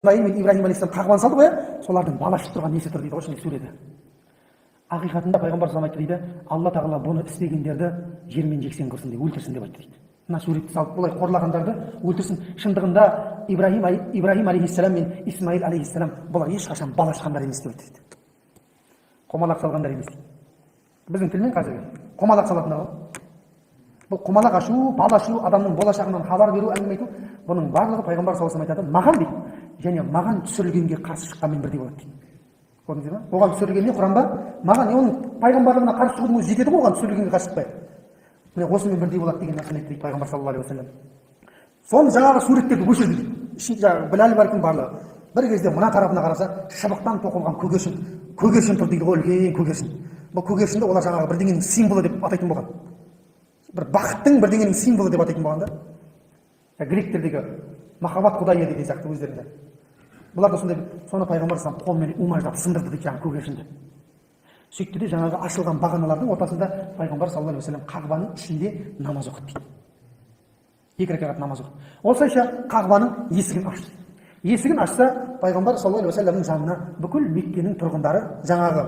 мен Ибраһим алейхиссалам қағбаны салды ғой, солардың бала ішіп тұрған несі тұр дейді ғой шынымен сүреді. Ақиқатында пайғамбар салам айтты дейді, алла тағала бұны істегендерді жермен жексен қылсын деп, өлтірсін деп айтты дейді. Мына суретті салып бұлай қорлағандарды өлтірсін. Шындығында Ибраһим алейхиссалам мен Исмаил алейхиссалам бұлар ешқашан бала ашқандар емес деп айтты дейді. Құмалақ салғандар емес. Біздің тілмен қазір құмалақ салатындар ғой. Бұл құмалақ ашу, бал ашу, адамның болашағынан хабар беру, әңгіме айту, бұның барлығы пайғамбар саллаллаху алейхи вассалам айтады, маған дейді, және маған түсірілгенге қарсы шыққанмен бірдей болады дейді. Көрдіңіздер ме? Оған түсірілгеніне Құран бар, маған оның пайғамбарлығына қарсы шығудың өзі жетеді ғой, оған түсірілгенге қарсы шықпай. Міне осымен бірдей болады деген нәрсені айтты дейді пайғамбар саллаллаху алейхи вассалам. Соны жаңағы суреттерді өшірді дейді. Ішінде жаңағы Біләл бәлкім барлығы. Бір кезде мына тарапына қараса, шыбықтан тоқылған көгершін тұр дейді ғой, үлкен көгершін. Бұл көгершінді олар жаңағы бірдеңенің символы деп атайтын болған. Бір бақыттың бірдеңенің символы деп атайтын болған да. Гректердегі махаббат құдайы деген сияқты өздерінде. Бұлар да сондай, соны пайғамбар салам қолмен умаждап сындырды дейді жаңағы көгершінді. Сөйтті де жаңағы ашылған бағаналардың ортасында пайғамбар саллаллаху алейхи вассалам қағбаның ішінде намаз оқыды дейді. 2 рәкағат намаз оқыды. Осылайша қағбаның есігін ашты. Есігін ашса пайғамбар саллаллаху алейхи вассаламның жанына бүкіл Меккенің тұрғындары жаңағы